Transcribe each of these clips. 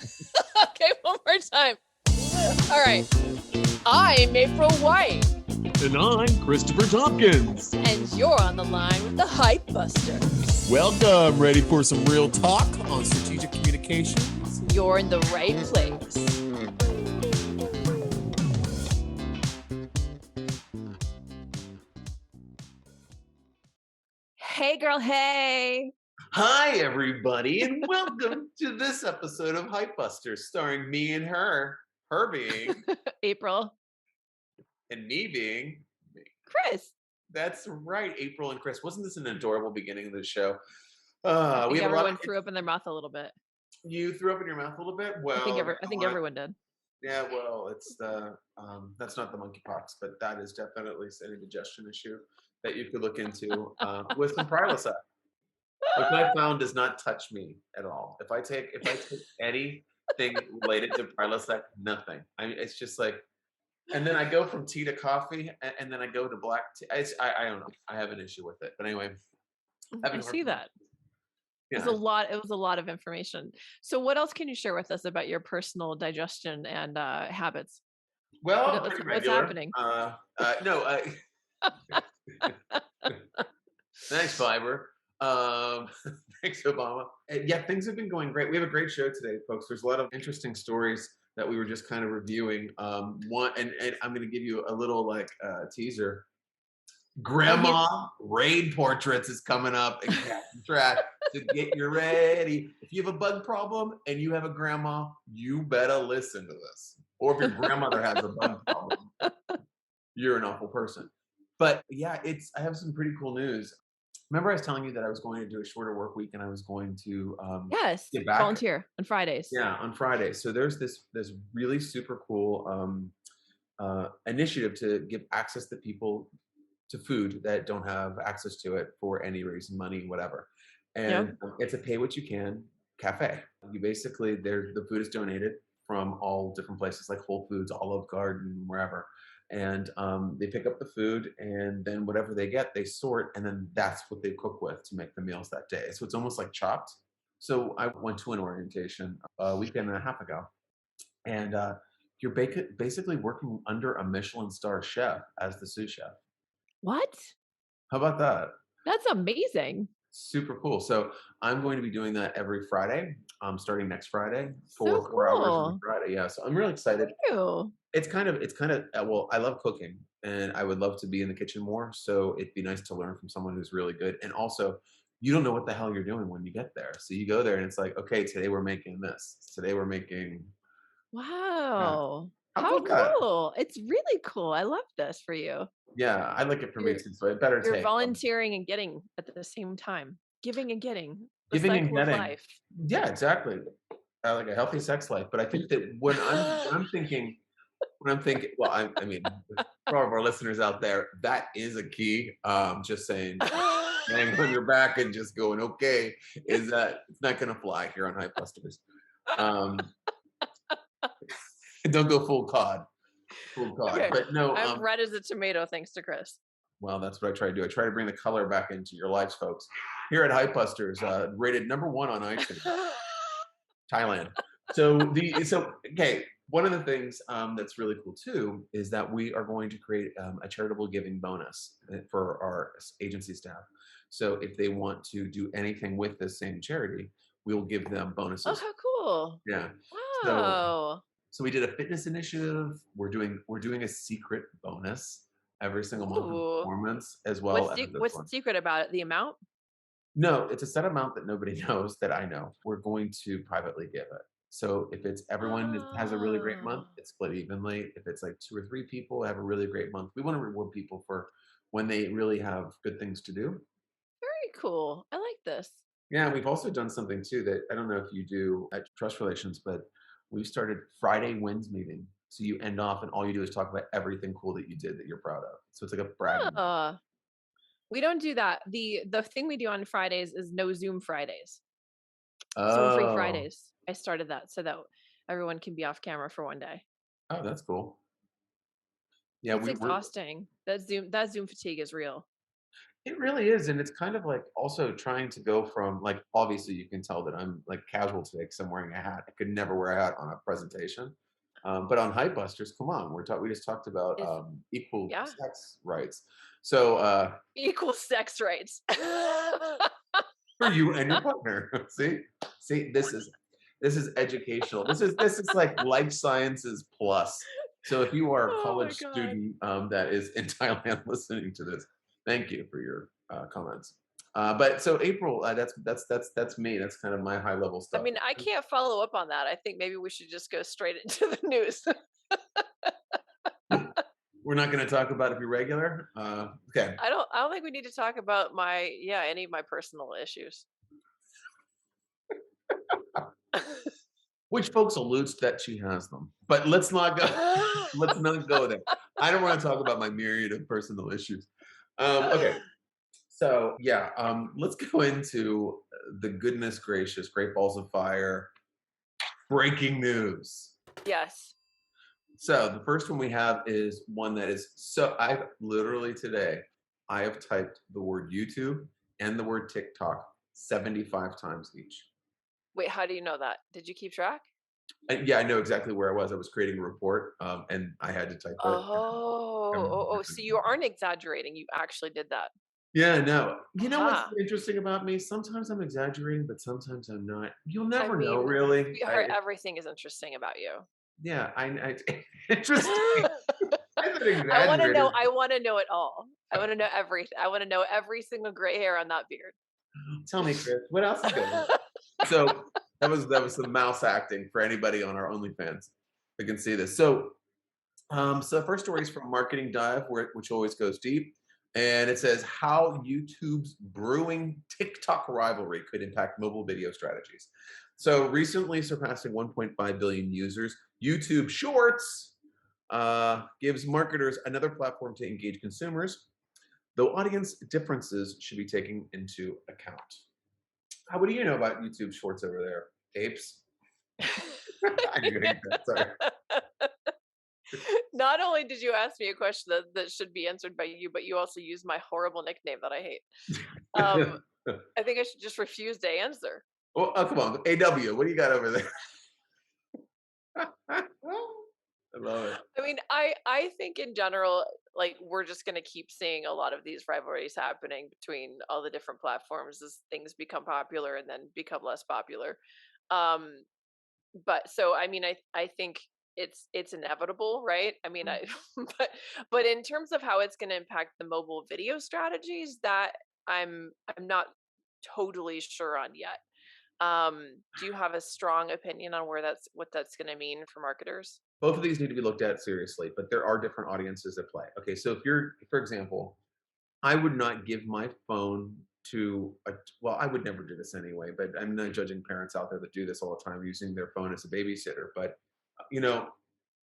Okay, one more time. All right. I'm April White. And I'm Christopher Tompkins. And you're on the line with the Pipebusters. Welcome. Ready for some real talk on strategic communications? You're in the right place. Hey, girl. Hey. Hi, everybody, and welcome to this episode of Pipebusters, starring me and her being, April. and me being me. Chris. That's right, April and Chris. Wasn't this an adorable beginning of the show? I think We have everyone threw up in their mouth a little bit. You threw up in your mouth a little bit? Well, I think everyone did. Yeah, well, it's the that's not the monkeypox, but that is definitely an indigestion issue that you could look into with some Prilosec, which I found does not touch me at all. If I take anything related to Prilosec, nothing. It's just like, and then I go from tea to coffee, and then I go to black tea. I don't know. I have an issue with it, but anyway, I see that. Yeah. It was a lot of information. So what else can you share with us about your personal digestion and habits? Well, What's happening? No. Thanks, Fiber. Thanks, Obama. Yeah, things have been going great. We have a great show today, folks. There's a lot of interesting stories that we were just kind of reviewing. One, and I'm going to give you a little teaser. Grandma raid portraits is coming up and Captain Trash. To get you ready. If you have a bug problem and you have a grandma, you better listen to this. Or if your grandmother has a bug problem, you're an awful person. But yeah, I have some pretty cool news. Remember I was telling you that I was going to do a shorter work week and I was going to get back. Volunteer on Fridays. Yeah, on Fridays. So there's this really super cool initiative to give access to people to food that don't have access to it for any reason, money, whatever. And it's a pay what you can cafe. You basically, the food is donated from all different places like Whole Foods, Olive Garden, wherever. And they pick up the food and then whatever they get, they sort, and then that's what they cook with to make the meals that day. So it's almost like Chopped. So I went to an orientation a weekend and a half ago. And you're basically working under a Michelin star chef as the sous chef. What? How about that? That's amazing. Super cool. So I'm going to be doing that every Friday, starting next Friday for 4 hours on Friday. Yeah, so I'm really excited. Thank you. It's kind of well, I love cooking and I would love to be in the kitchen more. So it'd be nice to learn from someone who's really good. And also, you don't know what the hell you're doing when you get there. So you go there and it's like, okay, today we're making this. Today we're making. Wow. How cool. It's really cool. I love this for you. Yeah, I like it for me too. So it better take. You're volunteering and getting at the same time. Giving and getting. Giving and getting. Life. Yeah, exactly. Like a healthy sex life. But I think that when I'm thinking, well, I mean, for all of our listeners out there, that is a key. Just saying, laying on your back and just going, okay, is that it's not going to fly here on Pipebusters. Don't go full cod. Okay. But no, I'm red as a tomato, thanks to Chris. Well, that's what I try to do. I try to bring the color back into your lives, folks. Here at Pipebusters, rated #1 on iTunes, Thailand. Okay. One of the things that's really cool too is that we are going to create a charitable giving bonus for our agency staff. So if they want to do anything with this same charity, we will give them bonuses. Oh, how cool! Yeah. Wow. So we did a fitness initiative. We're doing a secret bonus every single month of performance as well. What's the secret about it? The amount? No, it's a set amount that nobody knows that I know. We're going to privately give it. So if it's everyone that has a really great month, it's split evenly. If it's like 2 or 3 people have a really great month, we want to reward people for when they really have good things to do. Very cool. I like this. Yeah, we've also done something too that I don't know if you do at Trust Relations, but we started Friday Wins meeting. So you end off and all you do is talk about everything cool that you did that you're proud of. So it's like a brag. We don't do that. The thing we do on Fridays is no Zoom Fridays. Oh. Zoom-free Fridays. I started that so that everyone can be off camera for one day. Oh, that's cool. Yeah, it's exhausting. That Zoom fatigue is real. It really is, and it's kind of like also trying to go from like obviously you can tell that I'm like casual today because I'm wearing a hat. I could never wear a hat on a presentation. But on Hypebusters, come on, we just talked about Is equal yeah, sex rights. So equal sex rights. for you and your partner. See, this is educational. This is like life sciences plus. So if you are a Oh my college god. student that is in Thailand listening to this, thank you for your comments. But so April, that's me. That's kind of my high level I stuff. mean, I can't follow up on that. I think maybe we should just go straight into the news. We're not going to talk about it irregular. Okay. I don't think we need to talk about any of my personal issues. Which folks alludes that she has them, but let's not go. Let's not go there. I don't want to talk about my myriad of personal issues. Okay, so yeah, let's go into the goodness gracious, great balls of fire, breaking news. Yes. So the first one we have is one that is so I've literally today I have typed the word YouTube and the word TikTok 75 times each. Wait, how do you know that? Did you keep track? Yeah, I know exactly where I was. I was creating a report, and I had to type it. So you aren't exaggerating. You actually did that. Yeah, no. You know what's Aha. interesting about me? Sometimes I'm exaggerating, but sometimes I'm not. You'll I never know, mean, really. sweetheart, everything is interesting about you. Yeah, interesting. I'm not I want to exaggerating. know. I want to know it all. I want to know everything. I want to know every single gray hair on that beard. Tell me, Chris, what else is going on? So that was some mouse acting for anybody on our OnlyFans. I can see this. So the first story is from Marketing Dive, which always goes deep. And it says how YouTube's brewing TikTok rivalry could impact mobile video strategies. So recently surpassing 1.5 billion users, YouTube Shorts gives marketers another platform to engage consumers, though audience differences should be taken into account. What do you know about YouTube Shorts over there, apes? I knew that. Sorry. Not only did you ask me a question that should be answered by you, but you also used my horrible nickname that I hate. Um, I think I should just refuse to answer. Well, oh, come on, AW. What do you got over there? I love it. I mean, I think in general, like we're just gonna keep seeing a lot of these rivalries happening between all the different platforms as things become popular and then become less popular. Um, but so I mean, I think it's inevitable, right? I mean, I but but in terms of how it's going to impact the mobile video strategies, that I'm not totally sure on yet. Do you have a strong opinion on where what that's going to mean for marketers? Both of these need to be looked at seriously, but there are different audiences at play. Okay, so if you're, for example, I would not give my phone to a, well, I would never do this anyway, but I'm not judging parents out there that do this all the time using their phone as a babysitter. But you know,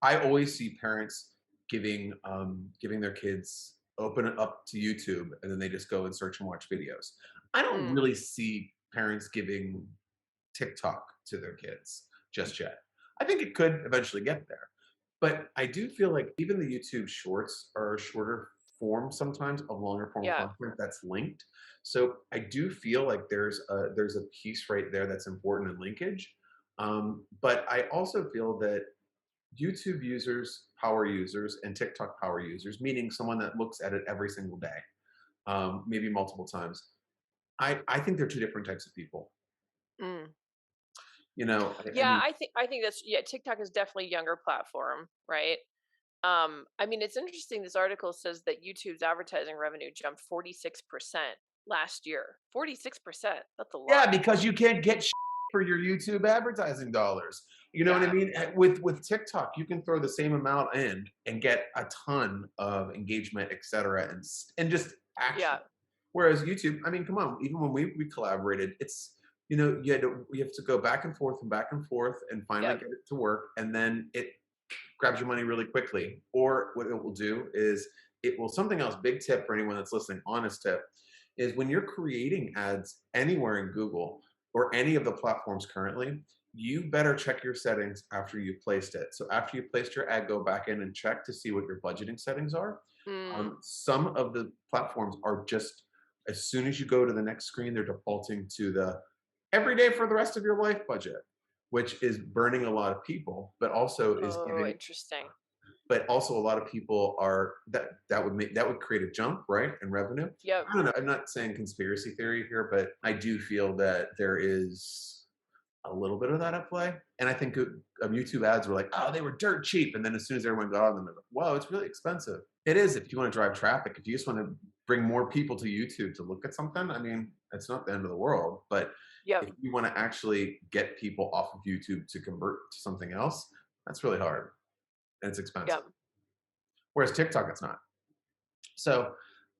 I always see parents giving their kids open it up to YouTube and then they just go and search and watch videos. I don't Mm, really see parents giving TikTok to their kids just yet. I think it could eventually get there. But I do feel like even the YouTube shorts are a shorter form sometimes of longer form yeah. content that's linked. So I do feel like there's a piece right there that's important in linkage. But I also feel that YouTube users, power users, and TikTok power users, meaning someone that looks at it every single day, maybe multiple times. I think they're two different types of people. Mm. I Yeah, mean, I think that's TikTok is definitely a younger platform, right? I mean, it's interesting. This article says that YouTube's advertising revenue jumped 46% last year. 46%. That's a yeah, lot. because you can't get for your YouTube advertising dollars. You know what I Yeah. mean? With TikTok, you can throw the same amount in and get a ton of engagement, et cetera, and just action. Yeah. Whereas YouTube, I mean, come on, even when we collaborated, it's you have to go back and forth and finally Yep. get it to work, and then it grabs your money really quickly. Or what it will do is it will something else. Big tip for anyone that's listening, honest tip, is when you're creating ads anywhere in Google or any of the platforms currently, you better check your settings after you've placed it. So after you placed your ad, go back in and check to see what your budgeting settings are. Mm. Some of the platforms are just As soon as you go to the next screen, they're defaulting to the every day for the rest of your life budget, which is burning a lot of people, but also is Oh, giving, interesting. but also a lot of people are that would create a jump, right, in revenue. Yep. I don't know. I'm not saying conspiracy theory here, but I do feel that there is a little bit of that at play. And I think YouTube ads were like, oh, they were dirt cheap. And then as soon as everyone got on them, they're like, whoa, it's really expensive. It is if you want to drive traffic. If you just want to bring more people to YouTube to look at something, I mean, it's not the end of the world. But Yep. if you want to actually get people off of YouTube to convert to something else, that's really hard and it's expensive. Yep. Whereas TikTok, it's not. So,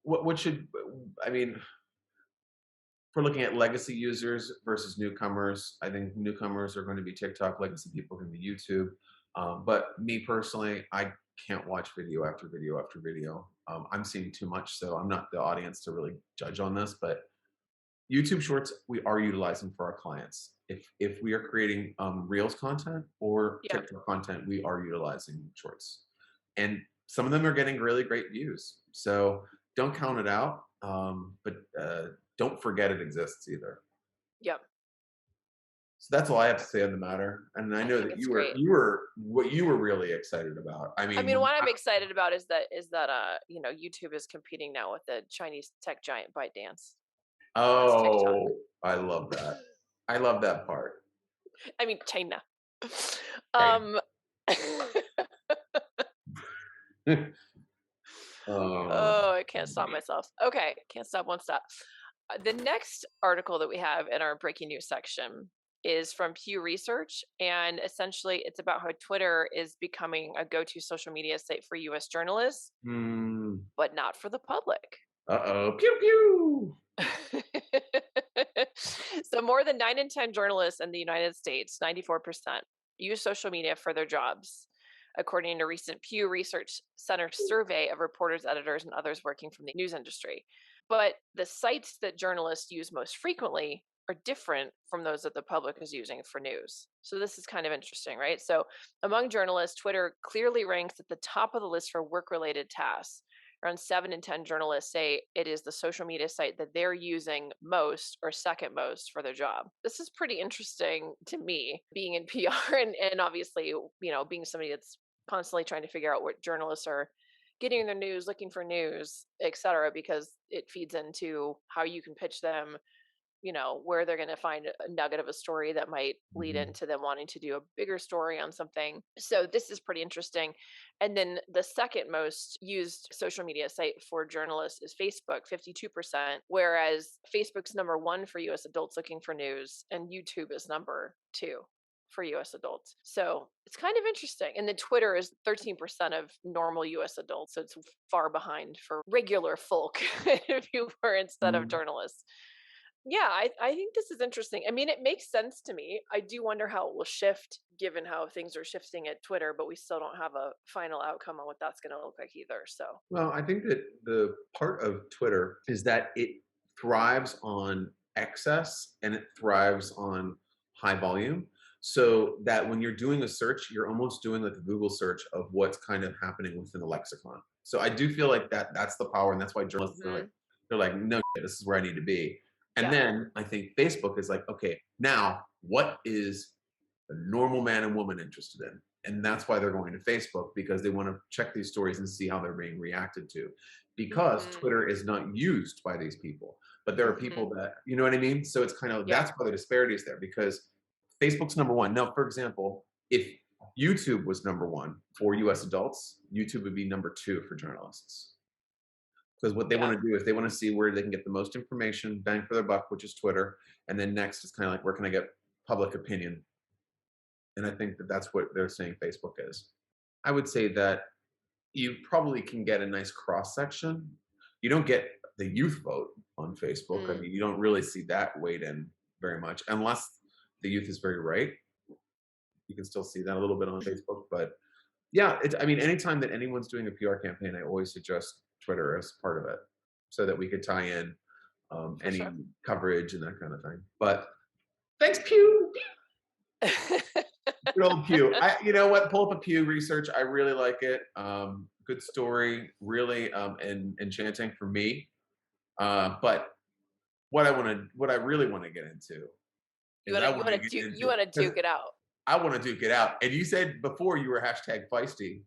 what should I mean? If we're looking at legacy users versus newcomers, I think newcomers are going to be TikTok. Legacy people are going to be YouTube. But me personally, I can't watch video after video after video. I'm seeing too much, so I'm not the audience to really judge on this. But YouTube Shorts, we are utilizing for our clients. If we are creating Reels content or Yep. TikTok content, we are utilizing Shorts, and some of them are getting really great views. So don't count it out, but don't forget it exists either. Yep. So that's all I have to say on the matter. And I I know think that it's you were great. what you were really excited about. I I mean, mean, what I'm excited about is that YouTube is competing now with the Chinese tech giant ByteDance. That's TikTok. oh, I love that. I love that part. I mean, China. Okay. Um, um, oh, I can't stop myself. Okay, can't stop, won't stop. The next article that we have in our breaking news section is from Pew Research, and essentially it's about how Twitter is becoming a go-to social media site for U.S. journalists, mm, but not for the public. uh-oh. Pew pew. So more than 9 in 10 journalists in the United States, 94%, use social media for their jobs, according to a recent Pew Research Center survey of reporters, editors, and others working from the news industry. But the sites that journalists use most frequently are different from those that the public is using for news. So this is kind of interesting, right? So among journalists, Twitter clearly ranks at the top of the list for work-related tasks. Around 7 in 10 journalists say it is the social media site that they're using most or second most for their job. This is pretty interesting to me, being in PR and obviously, being somebody that's constantly trying to figure out what journalists are getting their news, looking for news, et cetera, because it feeds into how you can pitch them, where they're going to find a nugget of a story that might lead Mhm. into them wanting to do a bigger story on something. So this is pretty interesting. And then the second most used social media site for journalists is Facebook, 52%, whereas Facebook's number one for US adults looking for news, and YouTube is number two for US adults. So it's kind of interesting. And then Twitter is 13% of normal US adults. So it's far behind for regular folk, if you were, instead of Mm. journalists. Yeah, I think this is interesting. I mean, it makes sense to me. I do wonder how it will shift given how things are shifting at Twitter, but we still don't have a final outcome on what that's going to look like either. So, Well, I think that the part of Twitter is that it thrives on excess and it thrives on high volume. So that when you're doing a search, you're almost doing like a Google search of what's kind of happening within the lexicon. So I do feel like that's the power, and that's why journalists are like, mhm, they're like, no, shit, this is where I need to be. And yeah. then I think Facebook is like, okay, now what is a normal man and woman interested in? And that's why they're going to Facebook, because they want to check these stories and see how they're being reacted to. Because Hmm. Twitter is not used by these people, but there are Hmm. people that, you know what I mean? So it's kind of, Yep. that's why the disparity is there, because Facebook's number one. Now, for example, if YouTube was number one for US adults, YouTube would be number two for journalists. Because what they Yeah. want to do is they want to see where they can get the most information, bang for their buck, which is Twitter. And then next is kind of like, where can I get public opinion? And I think that that's what they're saying Facebook is. I would say that you probably can get a nice cross section. You don't get the youth vote on Facebook. I Mm. mean, you don't really see that weighed in very much, unless the youth is very right. You can still see that a little bit on Facebook. But yeah, I mean, anytime that anyone's doing a PR campaign, I always suggest Twitter as part of it so that we could tie in For any sure. coverage and that kind of thing. But thanks, Pew. Good old Pew. You know what? Pull up a Pew research. I really like it. Good story. Really enchanting for me. But what I really want to get into is I want to get you into wanna because duke it out. I want to duke it out. And you said before you were hashtag feisty,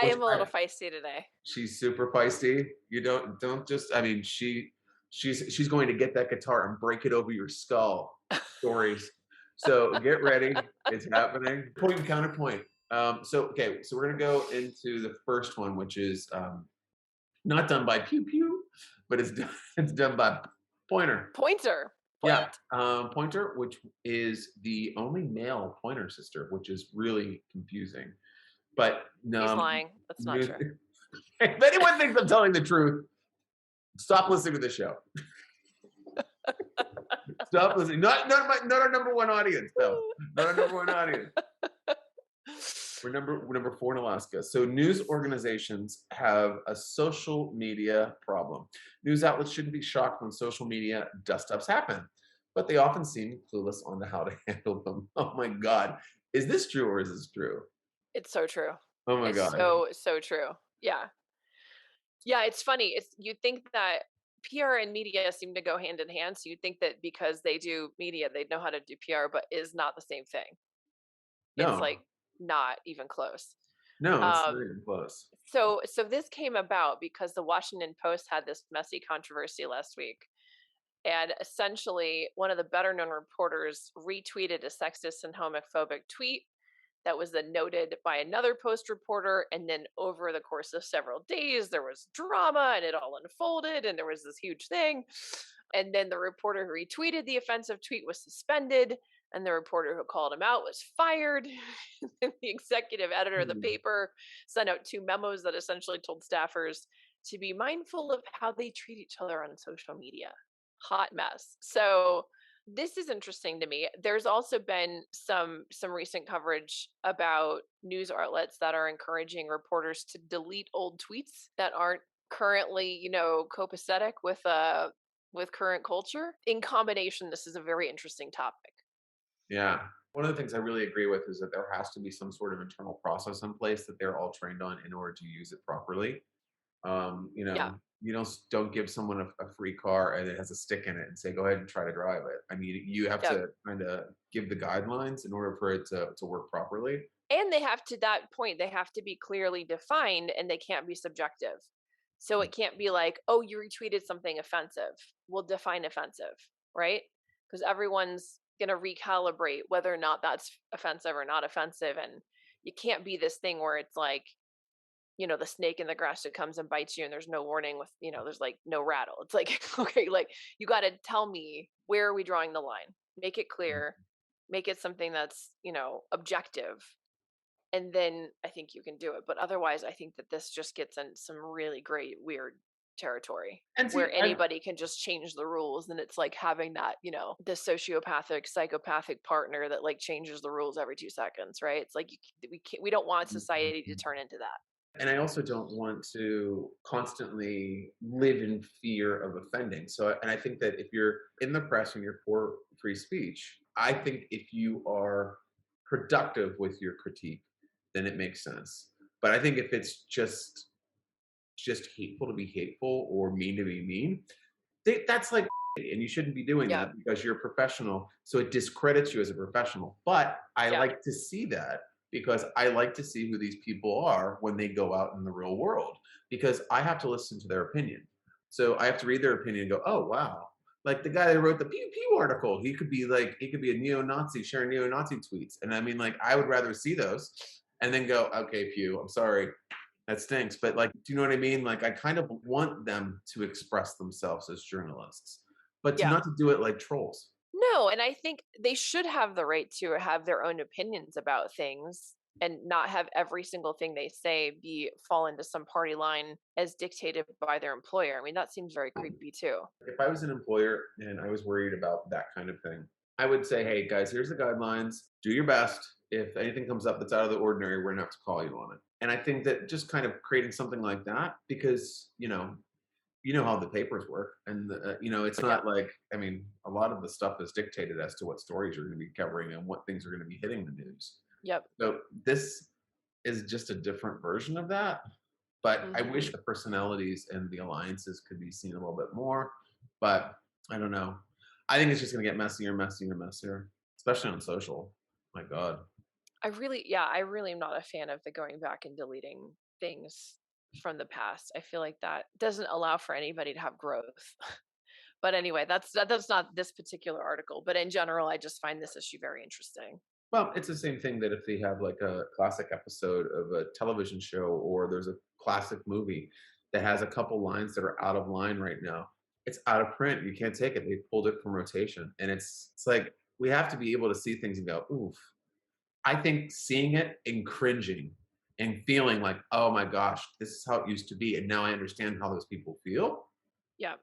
I which am a little feisty today. she's super feisty. You don't just. I mean, she's going to get that guitar and break it over your skull. Stories. So get ready. It's happening. Point and counterpoint. So okay, so we're gonna go into the first one, which is not done by Pew Pew, but it's done, it's done by Pointer. Pointer. Yeah, Point. Pointer, which is the only male Pointer sister, which is really confusing. But He's lying. That's not news, true. if anyone thinks I'm telling the truth, stop listening to the show. Stop listening. Not our number one audience, though. Not our number one audience. We're number four in Alaska. So news organizations have a social media problem. News outlets shouldn't be shocked when social media dust-ups happen, but they often seem clueless on how to handle them. Oh my God. Is this true or is this true? It's so true. Oh my It's God. so true. Yeah. Yeah, it's funny. It's you think that PR and media seem to go hand in hand, so you think that because they do media, they'd know how to do PR, but is not the same thing. It's, No, like, not even close. no, it's not Um, even close. so this came about because the Washington Post had this messy controversy last week, and essentially, one of the better known reporters retweeted a sexist and homophobic tweet that was then noted by another Post reporter. And then over the course of several days, there was drama and it all unfolded, and there was this huge thing. And then the reporter who retweeted the offensive tweet was suspended, and the reporter who called him out was fired. And the executive editor of the Hmm. paper sent out two memos that essentially told staffers to be mindful of how they treat each other on social media. Hot mess. So this is interesting to me. There's also been some recent coverage about news outlets that are encouraging reporters to delete old tweets that aren't currently, copacetic with current culture. In combination, this is a very interesting topic. Yeah. One of the things I really agree with is that there has to be some sort of internal process in place that they're all trained on in order to use it properly. Yeah. You don't give someone a free car and it has a stick in it and say go ahead and try to drive it. I mean, you have Yeah. to kind of give the guidelines in order for it to work properly. And they have to that point, they have to be clearly defined and they can't be subjective. So it can't be like, oh, you retweeted something offensive. We'll define offensive, right? Because everyone's going to recalibrate whether or not that's offensive or not offensive. And you can't be this thing where it's like, the snake in the grass that comes and bites you and there's no warning with, there's like no rattle. It's like, okay, like you got to tell me, where are we drawing the line? Make it clear, make it something that's, objective, and then I think you can do it. But otherwise, I think that this just gets in some really great weird territory And see, where anybody can just change the rules, and it's like having that, the sociopathic, psychopathic partner that like changes the rules every 2 seconds, right? It's like we don't want society to turn into that. and I also don't want to constantly live in fear of offending. So, and I think that if you're in the press and you're for free speech, I think if you are productive with your critique, then it makes sense. But I think if it's just hateful to be hateful or mean to be mean, that's like and you shouldn't be doing Yeah. that because you're a professional. So it discredits you as a professional. But I Yeah. like to see that because I like to see who these people are when they go out in the real world because I have to listen to their opinion. So I have to read their opinion and go, oh wow. Like the guy that wrote the Pew Pew article, he could be a neo-Nazi sharing neo-Nazi tweets. And I mean, like, I would rather see those and then go, okay, Pew, I'm sorry. That stinks. But like, do you know what I mean? Like, I kind of want them to express themselves as journalists, but to Yeah. not to do it like trolls. No, and I think they should have the right to have their own opinions about things and not have every single thing they say be fall into some party line as dictated by their employer. I mean, that seems very creepy too. If I was an employer and I was worried about that kind of thing, I would say, hey guys, here's the guidelines. Do your best. If anything comes up that's out of the ordinary, we're gonna have to call you on it. And I think that just kind of creating something like that, because you know how the papers work, and it's Yeah. not like I mean, a lot of the stuff is dictated as to what stories you're going to be covering and what things are going to be hitting the news. Yep. So this is just a different version of that. But I Hmm. wish the personalities and the alliances could be seen a little bit more. But I don't know. I think it's just gonna get messier, messier, messier, especially on social. My God. I really am not a fan of the going back and deleting things from the past. I feel like that doesn't allow for anybody to have growth. But anyway, that's not this particular article, but in general, I just find this issue very interesting. Well, it's the same thing that if they have like a classic episode of a television show or there's a classic movie that has a couple lines that are out of line right now, it's out of print. You can't take it. They pulled it from rotation. And it's like we have to be able to see things and go, oof. I think seeing it and cringing and feeling like, oh my gosh, this is how it used to be. And now I understand how those people feel. Yeah,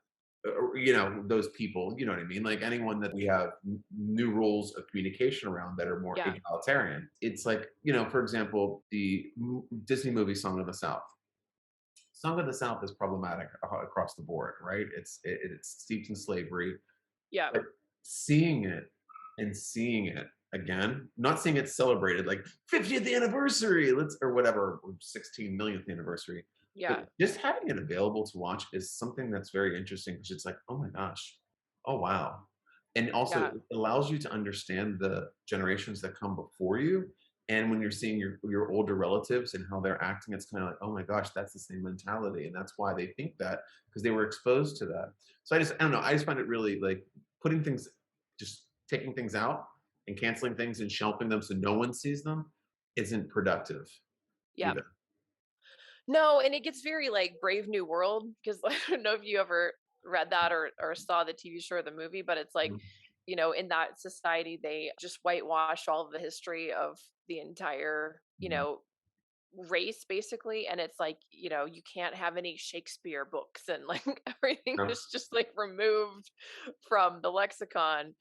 Those people, you know what I mean? Like anyone that we have new rules of communication around that are more yeah, egalitarian. It's like, for example, the Disney movie Song of the South. Song of the South is problematic across the board, right? It's steeped in slavery, yeah, but seeing it and seeing it again, not seeing it celebrated like 50th anniversary, let's or whatever, or 16 millionth anniversary, but yeah, just having it available to watch is something that's very interesting because it's like, oh my gosh, oh wow. And also yeah, it allows you to understand the generations that come before you. And when you're seeing your older relatives and how they're acting, it's kind of like, oh my gosh, that's the same mentality. And that's why they think that because they were exposed to that. So I don't know. I just find it really like putting things, just taking things out and canceling things and shelving them so no one sees them isn't productive yeah. either. No, and it gets very like Brave New World because I don't know if you ever read that or saw the TV show or the movie, but it's like, Mhm. in that society, they just whitewash all of the history of the entire, Mhm. race basically. And it's like, you can't have any Shakespeare books and like everything Yeah. is just like removed from the lexicon.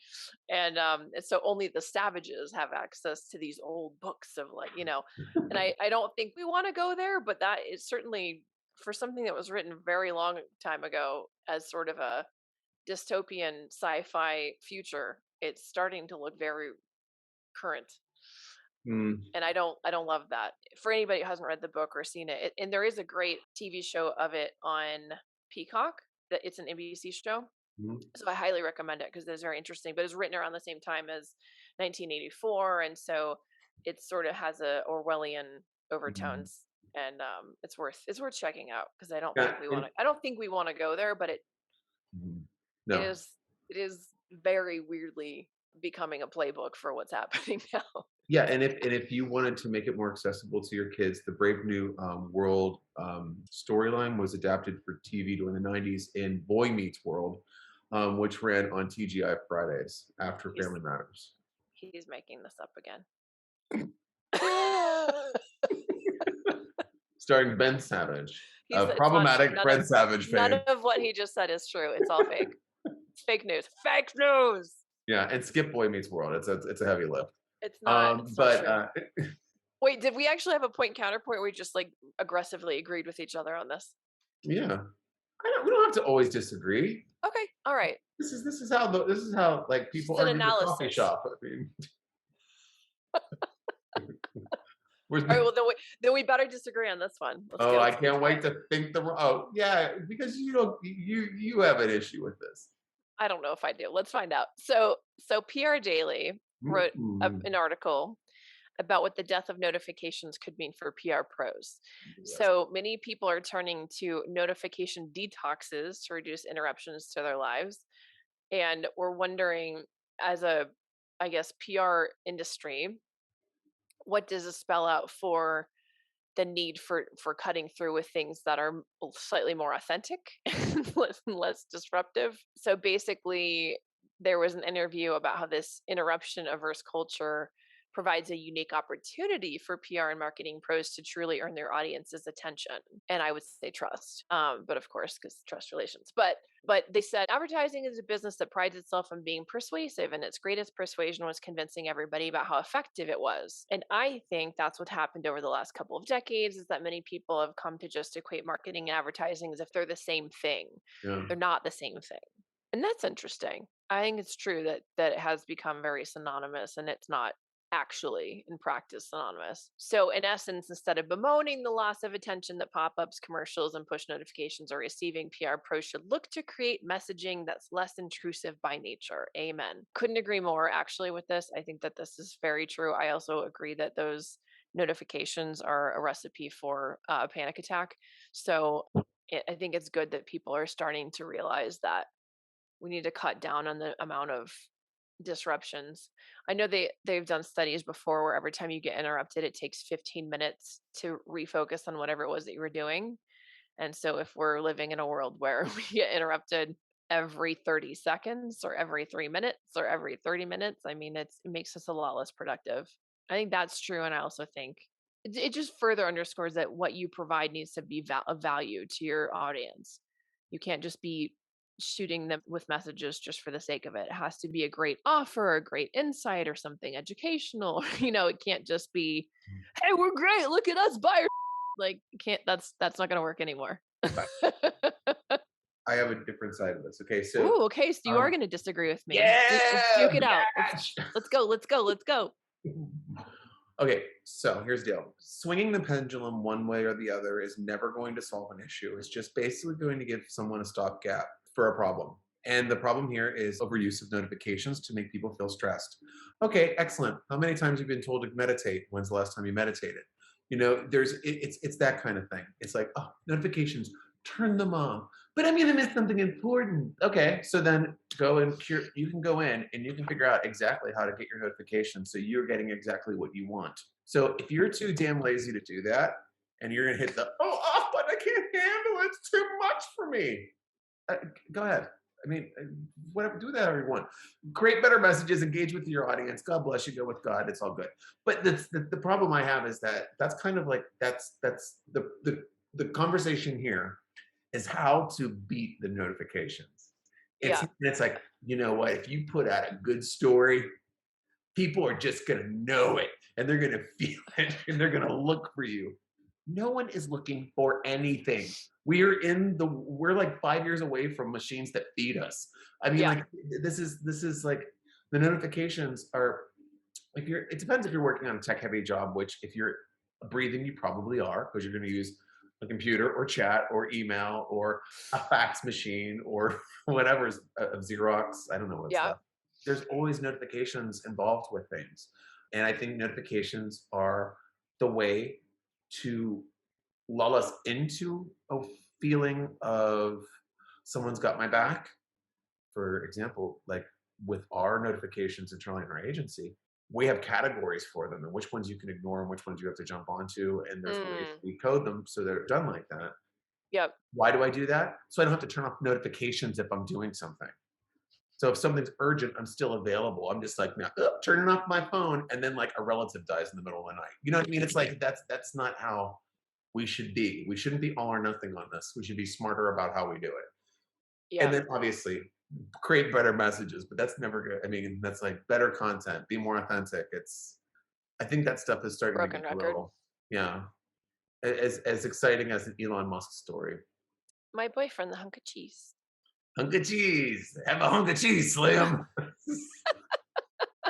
And so only the savages have access to these old books of like, and I don't think we want to go there, but that is certainly for something that was written a very long time ago as sort of a dystopian sci-fi future. It's starting to look very current, Mm, and I don't love that. For anybody who hasn't read the book or seen it, and there is a great TV show of it on Peacock. That it's an NBC show, mhm, so I highly recommend it because it's very interesting. But it's written around the same time as 1984, and so it sort of has a Orwellian mhm. overtones, and it's worth checking out because Yeah, I don't think we want to go there, but mhm. it No. is it is very weirdly becoming a playbook for what's happening now. Yeah, and if you wanted to make it more accessible to your kids, the Brave New World storyline was adapted for TV during the '90s in Boy Meets World, which ran on TGI Fridays after he's Family Matters, he's making this up again. starring Ben Savage, He's a it's not true. problematic Fred Savage None fame. of what he just said is true. It's all fake. It's fake news. Fake news. Yeah, and skip Boy Meets World. It's a heavy lift. It's not But true. Wait, did we actually have a point counterpoint where we just like aggressively agreed with each other on this? yeah, we don't have to always disagree. Okay. All right. This is how like people Just an argue in the coffee analysis. shop. I mean, where's All right, well then we better disagree on this one. Let's oh, get I into can't it. wait to think the oh yeah, because you have an issue with this. I don't know if I do. Let's find out. So PR Daily wrote Mm, an article about what the death of notifications could mean for PR pros. yes. So many people are turning to notification detoxes to reduce interruptions to their lives. And we're wondering, as a, I guess, PR industry, what does this spell out for the need for cutting through with things that are slightly more authentic less disruptive. So basically there was an interview about how this interruption averse culture provides a unique opportunity for PR and marketing pros to truly earn their audience's attention, and I would say trust, but of course because trust relations. But they said advertising is a business that prides itself on being persuasive, and its greatest persuasion was convincing everybody about how effective it was. And I think that's what happened over the last couple of decades, is that many people have come to just equate marketing and advertising as if they're the same thing. Yeah. They're not the same thing. And that's interesting. I think it's true that it has become very synonymous, and it's not actually in practice anonymous. So, in essence, instead of bemoaning the loss of attention that pop ups, commercials, and push notifications are receiving, PR pros should look to create messaging that's less intrusive by nature. Amen. Couldn't agree more, actually, with this. I think that this is very true. I also agree that those notifications are a recipe for a panic attack. So, I think it's good that people are starting to realize that we need to cut down on the amount of disruptions. I know they've done studies before where every time you get interrupted, it takes 15 minutes to refocus on whatever it was that you were doing. And so if we're living in a world where we get interrupted every 30 seconds or every 3 minutes or every 30 minutes, I mean, it makes us a lot less productive. I think that's true. And I also think it just further underscores that what you provide needs to be of value to your audience. You can't just be shooting them with messages just for the sake of it. It has to be a great offer, a great insight, or something educational. It can't just be, "Hey, we're great. Look at us buy our." Like, you can't. That's not going to work anymore. Okay, I have a different side of this. Okay, so Ooh, okay. So you are um, going to disagree with me. Let's yeah, duke it out. bitch! Let's go. Let's go. Let's go. Okay, so here's the deal. Swinging the pendulum one way or the other is never going to solve an issue. It's just basically going to give someone a stopgap for a problem. And the problem here is overuse of notifications to make people feel stressed. Okay, excellent. How many times have you been told to meditate? When's the last time you meditated? It's that kind of thing. It's like, oh, notifications, turn them off. But I'm gonna miss something important. Okay, so then go and you can go in and you can figure out exactly how to get your notifications so you're getting exactly what you want. So if you're too damn lazy to do that and you're gonna hit the off button, I can't handle it, it's too much for me. Uh, Go ahead. I mean, whatever, do that if you want. Create better messages, engage with your audience. God bless you. Go with God. It's all good. But the problem I have is that that's kind of like that's the conversation here is how to beat the notifications. Yeah. It's like, you know what? If you put out a good story, people are just gonna know it and they're gonna feel it and they're gonna look for you. No one is looking for anything. We're like 5 years away from machines that feed us. I mean, Yeah. like this is like the notifications are it depends if you're working on a tech heavy job, which if you're breathing, you probably are, because you're gonna use a computer or chat or email or a fax machine or whatever's of Xerox. I don't know what's Yeah. left. There's always notifications involved with things. And I think notifications are the way to lull us into a feeling of someone's got my back. For example, like with our notifications internally in our agency, we have categories for them and which ones you can ignore and which ones you have to jump onto. And there's ways Mm. we code them so they're done like that. Yep. Why do I do that? So I don't have to turn off notifications if I'm doing something. So if something's urgent, I'm still available. I'm just like, now, turning off my phone, and then like a relative dies in the middle of the night. You know what I mean? It's like that's not how we should be. We shouldn't be all or nothing on this. We should be smarter about how we do it. And Yeah. then obviously create better messages, but that's never good. I mean, that's like better content, be more authentic. I think that stuff is starting to Broken get a record. little, yeah, as exciting as an Elon Musk story. My boyfriend, the hunk of cheese. Hunk of cheese. Have a hunk of cheese, Slim.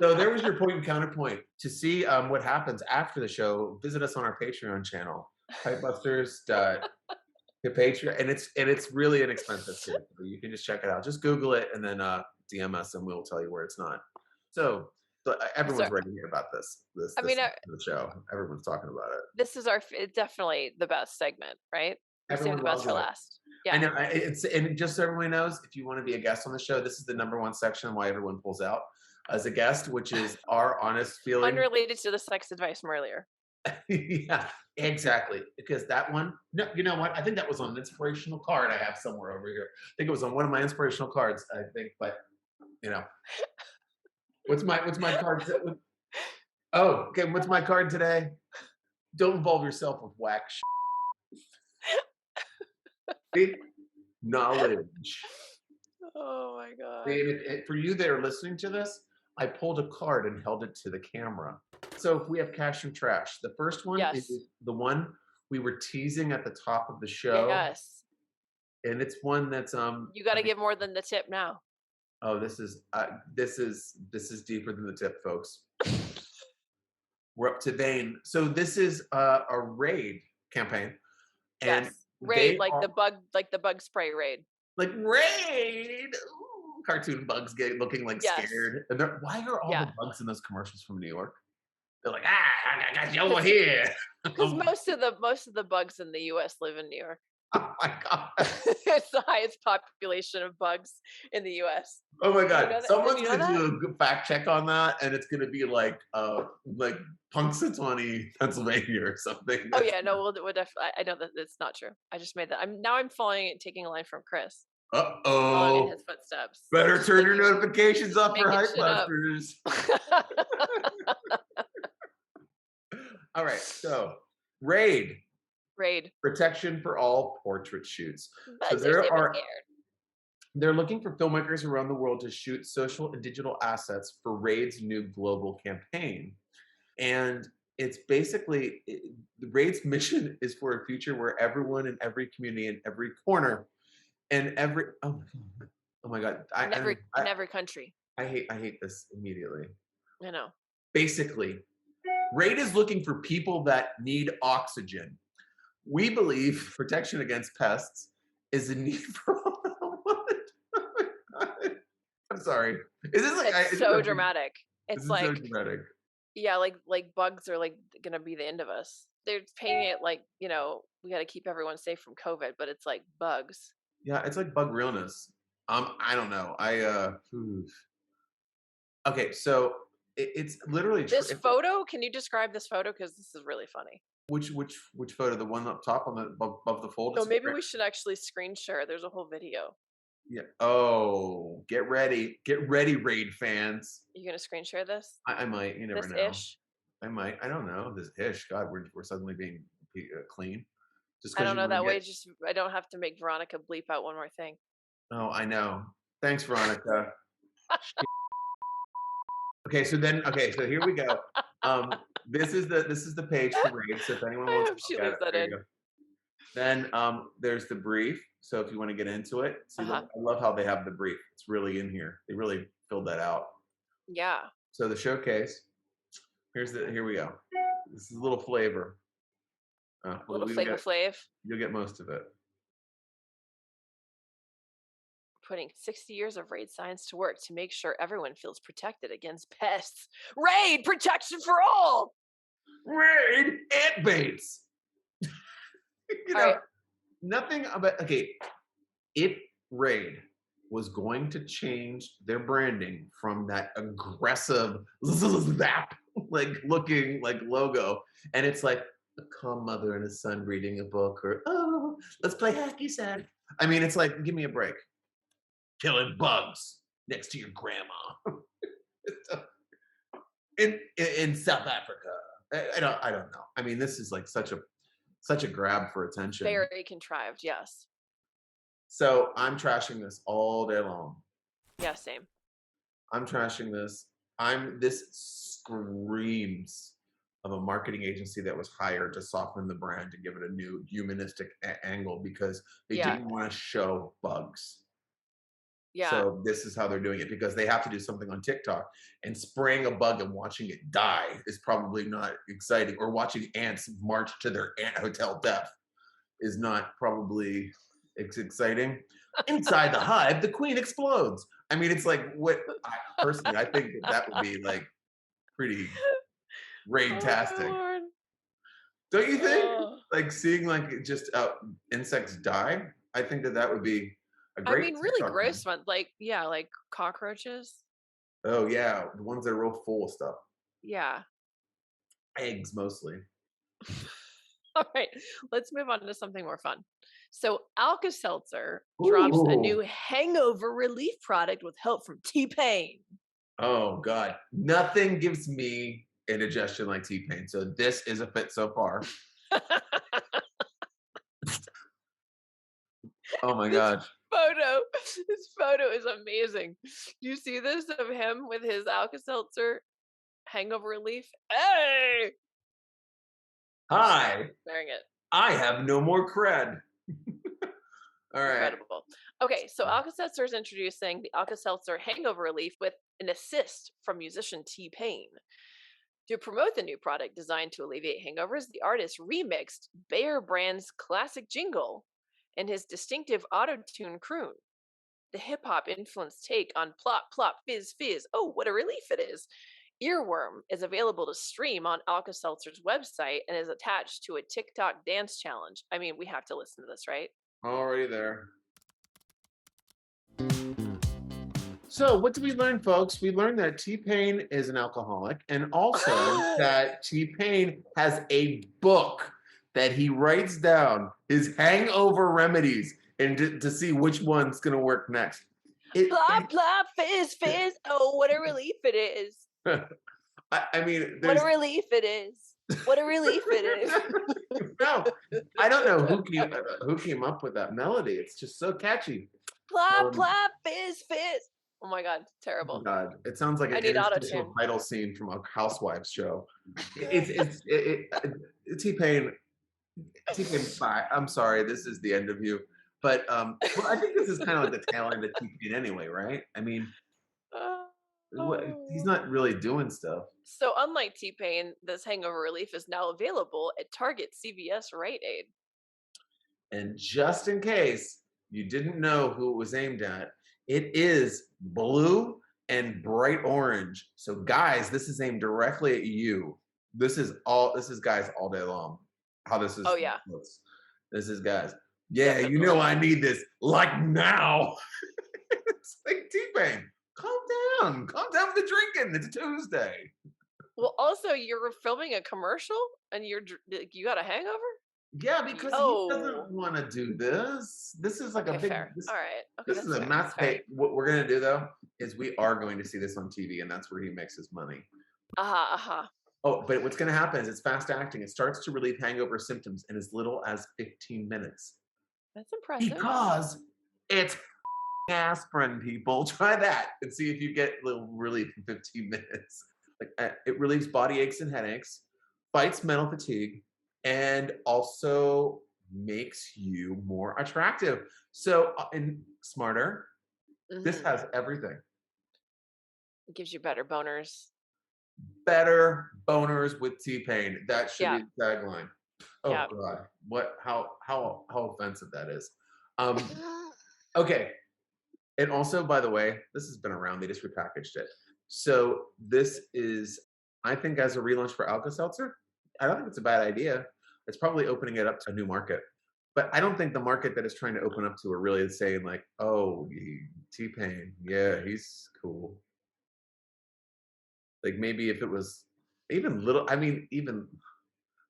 So there was your point and counterpoint. To see what happens after the show, visit us on our Patreon channel, Pipebusters. Patreon, and it's really inexpensive too. You can just check it out. Just Google it and then DM us, and we'll tell you where it's not. So So, everyone's ready to hear about I mean, the show. Everyone's talking about it. this is definitely the best segment, right? We saved Everyone the best loves for it. last. I Yeah. know. And just so everyone knows, if you want to be a guest on the show, this is the number one section why everyone pulls out as a guest, which is our honest feeling. Unrelated to the sex advice from earlier. Yeah, exactly. Because that one, no, you know what? I think that was on an inspirational card I have somewhere over here. I think it was on one of my inspirational cards. I think, but you know, what's my card? Oh, okay. What's my card today? Don't involve yourself with whack shit. Knowledge. Oh my See, god. and for you that are listening to this, I pulled a card and held it to the camera. So if we have cash and trash, the first one is Yes. the one we were teasing at the top of the show, Yes. and it's one that's You got to give more than the tip now. oh, this is deeper than the tip, folks. We're up to vein. So this is a raid campaign, and Yes. Raid, they are like the bug spray raid. like raid. Ooh, cartoon bugs get looking like Yes. scared. And why are all Yeah. the bugs in those commercials from New York? They're like, ah, I got you over Because here. because most of the bugs in the US live in New York. Oh my god. It's the highest population of bugs in the US. Oh my Did you god. know that? Did Someone's you know gonna that? do a good fact check on that, and it's gonna be like Punxsutawney, Pennsylvania or something. Oh That's yeah, no, we'll definitely. I know that it's not true. I just made that. I'm following it, taking a line from Chris, following in uh-oh. his footsteps, Better just turn your making notifications just up for making shit up. Pipebusters. All right, so raid Raid. protection for all portrait shoots. So Bugs are super scared. they're looking for filmmakers around the world to shoot social and digital assets for Raid's new global campaign. And it's basically the Raid's mission is for a future where everyone in every community in every corner and every oh my god In every country. I hate this immediately. I know. Basically, Raid is looking for people that need oxygen. We believe protection against pests is a need for all. I'm sorry. Is this like It's is this so a big, dramatic. this It's is so like, dramatic. yeah, like bugs are like gonna be the end of us. They're painting it like, we got to keep everyone safe from COVID, but it's like bugs. Yeah, it's like bug realness. I don't know. Okay, so it's literally This photo, can you describe this photo? Because this is really funny. which photo? The one up top on the above the fold. So It's maybe we should actually screen share. There's a whole video. yeah. Oh, get ready, Raid fans. You gonna screen share this? I might. You never This know. ish? I might. I don't know. This ish. God, we're suddenly being clean just I because don't you know. want to That way, get. just I don't have to make Veronica bleep out one more thing. Oh, I know. Thanks, Veronica. Okay, so here we go. This is the page for Raid. So if anyone I wants to hope she look at leaves it, that there you in. go. Then there's the brief. So if you want to get into it, see, Uh-huh. I love how they have the brief. It's really in here. They really filled that out. Yeah. So the showcase. Here we go. This is a little flavor. Little We'll Flavor get Flav you'll get most of it. putting 60 years of raid science to work to make sure everyone feels protected against pests. Raid protection for all. Raid ant baits. you All know, right. nothing about okay. If Raid was going to change their branding from that aggressive zap like looking like logo, and it's like a calm mother and a son reading a book, or oh, let's play hacky sack. I mean, it's like, give me a break. Killing bugs next to your grandma in South Africa. I don't know. I mean, this is like such a grab for attention. Very contrived. Yes. So I'm trashing this all day long. Yeah. Same. I'm trashing this. This screams of a marketing agency that was hired to soften the brand to give it a new humanistic angle because they Yeah. didn't want to show bugs. Yeah. So this is how they're doing it because they have to do something on TikTok, and spraying a bug and watching it die is probably not exciting, or watching ants march to their ant hotel death is not probably exciting. Inside the hive, the queen explodes. I mean, it's like personally, I think that would be like pretty Oh my raid-tastic. lord. Don't you think? Oh. Like seeing like just insects die. I think that would be a I great mean, really TikTok thing. gross one. Like, yeah, like cockroaches. Oh yeah, the ones that are real full of stuff. Yeah. Eggs mostly. All right. Let's move on to something more fun. So, Alka Seltzer drops a Ooh. new hangover relief product with help from T-Pain. Oh God, nothing gives me indigestion like T-Pain. So this is a fit so far. Oh my This gosh. this photo is amazing. Do you see this of him with his Alka Seltzer hangover relief? Hey, Hi, wearing it. I have no more cred. All right. Incredible. Okay, so Alka Seltzer is introducing the Alka Seltzer hangover relief with an assist from musician T-Pain. To promote the new product designed to alleviate hangovers, the artist remixed Bayer brand's classic jingle and his distinctive auto-tune croon. The hip hop influenced take on plop, plop, fizz, fizz. Oh, what a relief it is. Earworm is available to stream on Alka Seltzer's website and is attached to a TikTok dance challenge. I mean, we have to listen to this, right? Already there. So, what did we learn, folks? We learned that T-Pain is an alcoholic, and also that T-Pain has a book that he writes down his hangover remedies and to see which one's going to work next. Plop, plop, fizz, fizz. Oh, what a relief it is. I mean, What a relief it is. What a relief it is. No, I don't know who came up with that melody. It's just so catchy. Plop, plop, fizz, fizz. Oh my God, Oh terrible. God, it sounds like I an need interstitial auto-tune. title scene from a Housewives show. T-Pain. T-Pain, bye. I'm sorry, this is the end of you. But well, I think this is kind of like the tail end of T-Pain anyway, right? I mean, he's not really doing stuff. So unlike T-Pain, this hangover relief is now available at Target, CVS, Rite Aid. And just in case you didn't know who it was aimed at, it is blue and bright orange. So guys, this is aimed directly at you. This is guys all day long. How this is. Oh yeah. This is guys. Yeah, Definitely. you know I need this like now. It's like T-Pain. Calm down with the drinking. It's Tuesday. Well, also you're filming a commercial and you got a hangover. Yeah, because he doesn't want to do this. This is like Okay, a big. fair. All right. Okay, This is a fair. mass pay. What we're gonna do though is we are going to see this on TV, and that's where he makes his money. Oh, but what's gonna happen is it's fast acting. It starts to relieve hangover symptoms in as little as 15 minutes. That's impressive. Because it's aspirin, people. Try that and see if you get a little relief in 15 minutes. Like it relieves body aches and headaches, fights mental fatigue, and also makes you more attractive. So and smarter. This has everything. It gives you better boners. Better boners with T-Pain. That should be the tagline. Oh Yeah. God, what? How offensive that is. Okay. And also, by the way, this has been around. They just repackaged it. So this is, I think, as a relaunch for Alka-Seltzer. I don't think it's a bad idea. It's probably opening it up to a new market. But I don't think the market that it's trying to open up to are really saying like, oh, T-Pain, yeah, he's cool. Like maybe if it was even little, I mean, even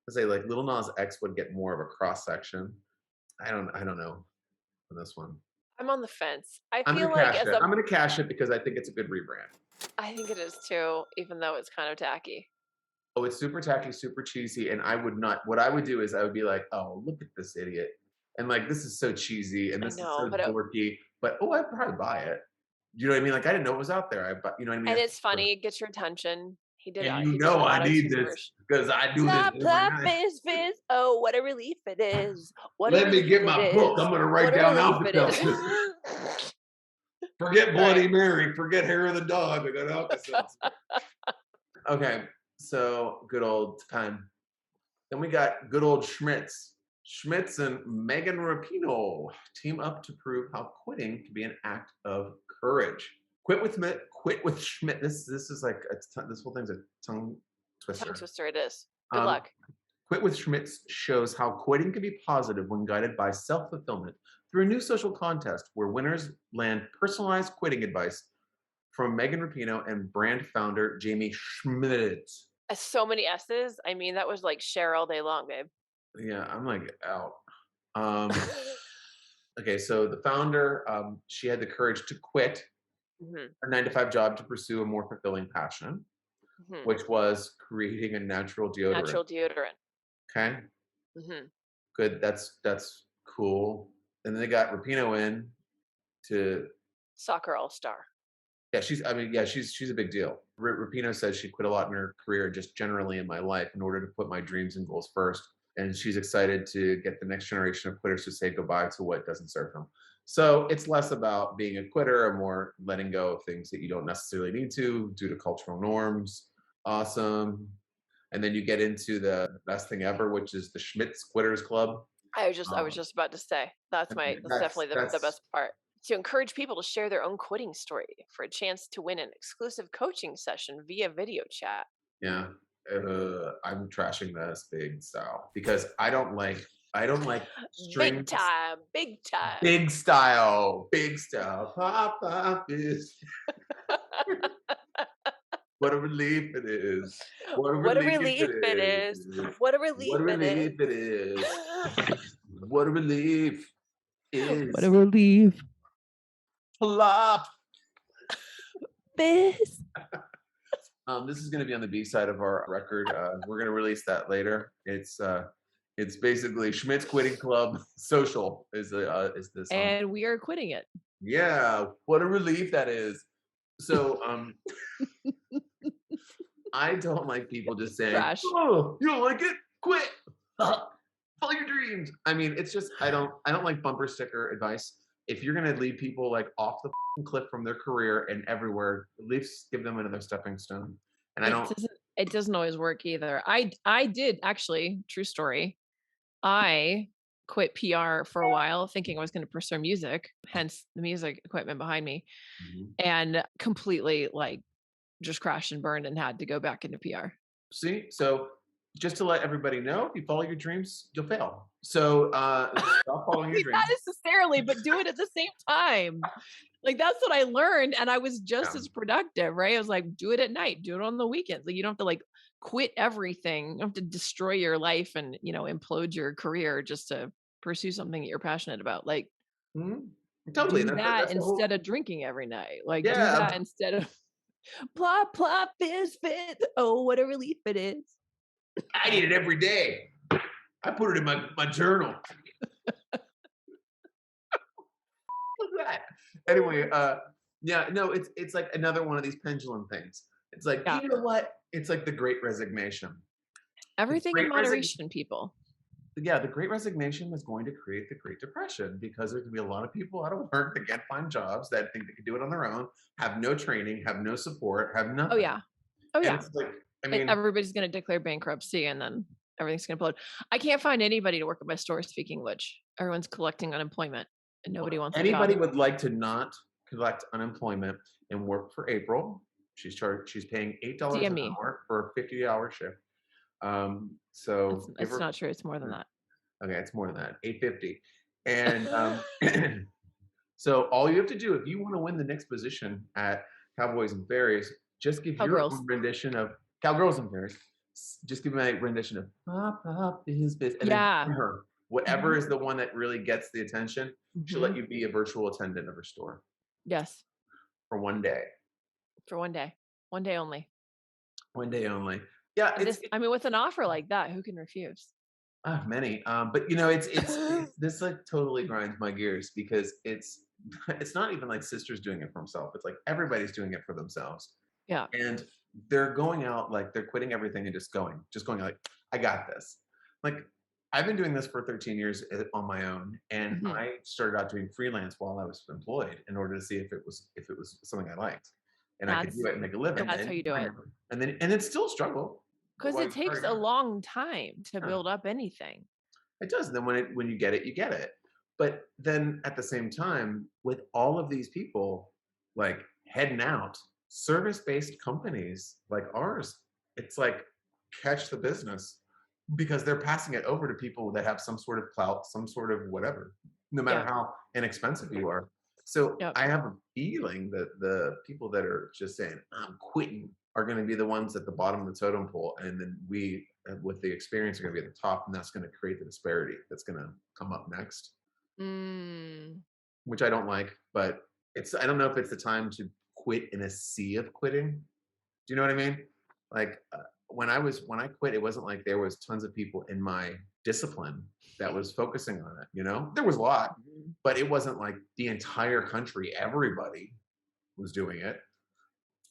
let's say like Lil Nas X would get more of a cross section. I don't know on this one. I'm on the fence. I'm gonna cash it because I think it's a good rebrand. I think it is too, even though it's kind of tacky. Oh, it's super tacky, super cheesy, and I would not. What I would do is I would be like, "Oh, look at this idiot," and like, "This is so cheesy and this is so dorky." But oh, I'd probably buy it. You know what I mean? Like I didn't know it was out there. You know what I mean? And it's funny, it gets your attention. He did. And you know I need this because I do this. Plop, fizz, fizz. Oh, what a relief it is! Let me get my book. I'm gonna write down Alka-Seltzer. Forget Bloody Mary. Forget Hair of the Dog. I got Alka-Seltzer. Okay, so good old time. Then we got good old Schmitz. Schmitz and Megan Rapinoe team up to prove how quitting can be an act of courage. Quit with Schmidt. This is like this whole thing's a tongue twister. Tongue twister it is. Good luck. Quit with Schmidt shows how quitting can be positive when guided by self-fulfillment through a new social contest where winners land personalized quitting advice from Megan Rapinoe and brand founder Jamie Schmidt. So many S's. I mean, that was like share all day long, babe. Yeah, I'm like out. Okay, so the founder, she had the courage to quit a 9-to-5 job to pursue a more fulfilling passion, which was creating a natural deodorant. Natural deodorant. Okay. Good. That's cool. And then they got Rapinoe in to soccer all-star. Yeah, she's a big deal. Rapinoe says she quit a lot in her career, just generally in my life, in order to put my dreams and goals first. And she's excited to get the next generation of quitters to say goodbye to what doesn't serve them. So it's less about being a quitter and more letting go of things that you don't necessarily need to due to cultural norms. Awesome. and then you get into the best thing ever, which is the Schmidt Quitters Club. I was Um, just about to say, I mean, that's definitely the that's best part. To encourage people to share their own quitting story for a chance to win an exclusive coaching session via video chat. yeah. I'm trashing this big style because I don't like Big strings. time, big time. Big style. Pop pop is what a relief it is. What a What a relief it relief it is. is. What a What relief a it is. relief it is. What a relief What a is. relief. Plop. This. This is going to be on the B side of our record. We're going to release that later. It's basically Schmidt's Quitting Club Social is the song. And we are quitting it. Yeah, what a relief that is. So I don't like people just saying, Trash. "Oh, you don't like it? Quit. Follow your dreams." I mean, it's just I don't like bumper sticker advice. If you're gonna lead people like off the cliff from their career and everywhere, at least give them another stepping stone. And I It don't. doesn't it doesn't always work either. I did actually, true story. I quit PR for a while thinking I was gonna pursue music, hence the music equipment behind me, Mhm. and completely, like, just crashed and burned and had to go back into PR. See, so just to let everybody know, if you follow your dreams, you'll fail. So stop following your Not dreams. necessarily, but do it at the same time. Like, that's what I learned, and I was just Yeah. as productive, right? I was like, "Do it at night, do it on the weekends." Like, you don't have to, like, quit everything. You don't have to destroy your life and, implode your career just to pursue something that you're passionate about. Like, Mhm. Totally. do That's that that's the instead whole. of drinking every night. Like, do Yeah. that instead of plop, plop, fizz, fit. Oh, what a relief it is. I eat it every day. I put it in my journal. Look at that. Anyway, yeah, no, it's like another one of these pendulum things. It's like, Yeah. you know what? It's like the Great Resignation. The Everything in Great Resign moderation, people. Yeah, the Great Resignation is going to create the Great Depression because there's gonna be a lot of people out of work that can't find jobs that think they can do it on their own, have no training, have no support, have Oh, nothing. yeah. Oh, And yeah. it's like, I And mean, everybody's gonna declare bankruptcy, and then everything's gonna implode. I can't find anybody to work at my store speaking which. Everyone's collecting unemployment, and nobody wants a job. anybody would like to not collect unemployment and work for April. She's paying $8 DM an me. hour for a 50-hour shift. So give It's her. not true, it's more than that. Okay, it's more than that, 850. And so all you have to do if you want to win the next position at Cowboys and Fairies, just give your Cowgirls. own rendition of Cowgirls and Fairies. Just give my rendition of Pop Pop is biz, and then Yeah. tell her whatever Mhm, is the one that really gets the attention. She'll let mhm. you be a virtual attendant of her store Yes, for one day, for one day. One day only. 1 day only. Yeah, And I mean, with an offer like that, who can refuse? many. But it's this like totally grinds my gears because it's not even like sisters doing it for themselves. It's like everybody's doing it for themselves, Yeah. and they're going out like they're quitting everything and just going like I got this. Like I've been doing this for 13 years on my own, and Mhm. I started out doing freelance while I was employed in order to see if it was something I liked, and I could do That's it and make a living. that's how you do it. And it's still a struggle Because while it you're takes starting a out. long time to Yeah. build up anything. It does. And then when you get it, you get it. But then at the same time, with all of these people like heading out, service-based companies like ours, it's like catch the business because they're passing it over to people that have some sort of clout, some sort of whatever, no matter Yeah. how inexpensive you are. So Yep. I have a feeling that the people that are just saying, I'm quitting, are going to be the ones at the bottom of the totem pole. And then we, with the experience, are going to be at the top. And that's going to create the disparity that's going to come up next, Mm. which I don't like. But I don't know if it's the time to quit in a sea of quitting. Do you know what I mean? Like when I quit, it wasn't like there was tons of people in my discipline that was focusing on it. There was a lot, Mhm. but it wasn't like the entire country. Everybody was doing it.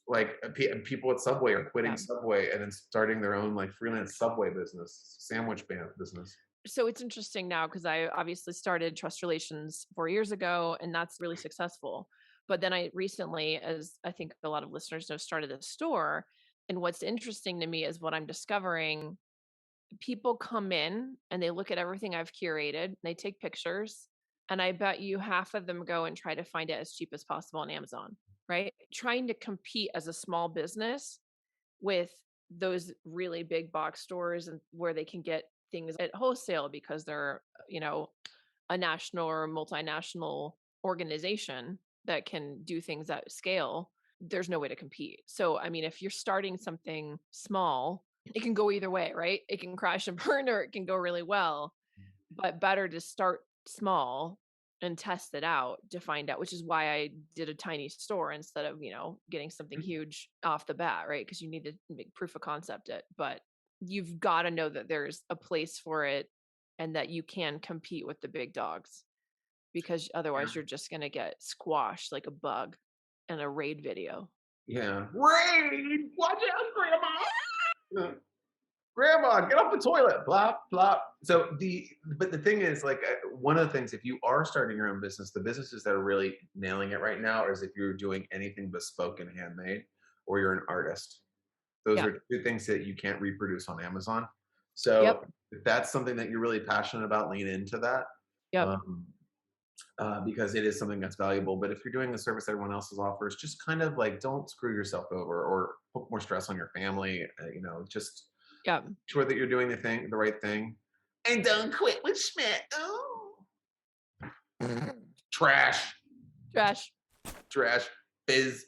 Like people at Subway are quitting Yeah. Subway and then starting their own like freelance Subway business, sandwich band business. So it's interesting now because I obviously started Trust Relations 4 years ago, and that's really successful. But then I recently, as I think a lot of listeners know, started a store. And what's interesting to me is what I'm discovering, people come in and they look at everything I've curated, they take pictures, and I bet you half of them go and try to find it as cheap as possible on Amazon, right? Trying to compete as a small business with those really big box stores and where they can get things at wholesale because they're, you know, a national or multinational organization that can do things at scale, there's no way to compete. So, I mean, if you're starting something small, it can go either way, right? It can crash and burn or it can go really well, but better to start small and test it out to find out, which is why I did a tiny store instead of, getting something Mhm. huge off the bat, right? Because you need to make proof of concept it. But you've got to know that there's a place for it and that you can compete with the big dogs because Yeah. otherwise you're just going to get squashed like a bug in a raid video. Yeah. Rain! Watch out, Grandma! Grandma, get off the toilet. Blah blah. But the thing is, like, one of the things, if you are starting your own business, the businesses that are really nailing it right now is if you're doing anything bespoke and handmade, or you're an artist. Those Yep. are two things that you can't reproduce on Amazon. So Yep. if that's something that you're really passionate about, lean into that. Yep. Um, because it is something that's valuable. But if you're doing the service everyone else offers, just kind of like don't screw yourself over or put more stress on your family. Just Yep. sure that you're doing the right thing. And don't quit with Schmidt. Oh, trash, Trash. trash, fizz.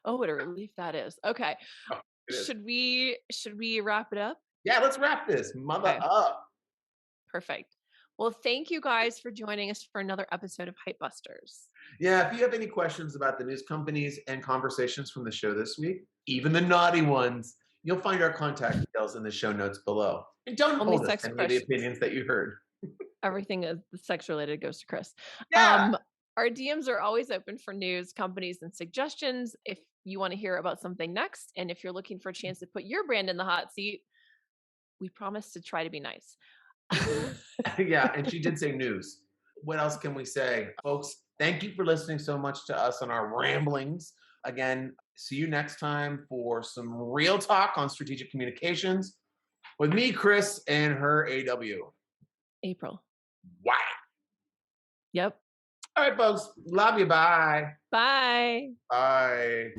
Oh, what a relief that is. Okay. Oh, it is. Should we wrap it up? Yeah, let's wrap this mother Okay. up. Perfect. Well, thank you guys for joining us for another episode of Pipebusters. Yeah, if you have any questions about the news companies and conversations from the show this week, even the naughty ones, you'll find our contact details in the show notes below. And don't Only hold us sex to any of the questions. opinions that you heard. Everything is sex related goes to Chris. Yeah. Our DMs are always open for news, companies, and suggestions. If you want to hear about something next, and if you're looking for a chance to put your brand in the hot seat, we promise to try to be nice. Yeah, and she did say news. What else can we say? Folks, thank you for listening so much to us on our ramblings. Again, see you next time for some real talk on strategic communications with me, Chris, and her AW. April. Wow. Yep. All right, folks. Love you. Bye. Bye. Bye.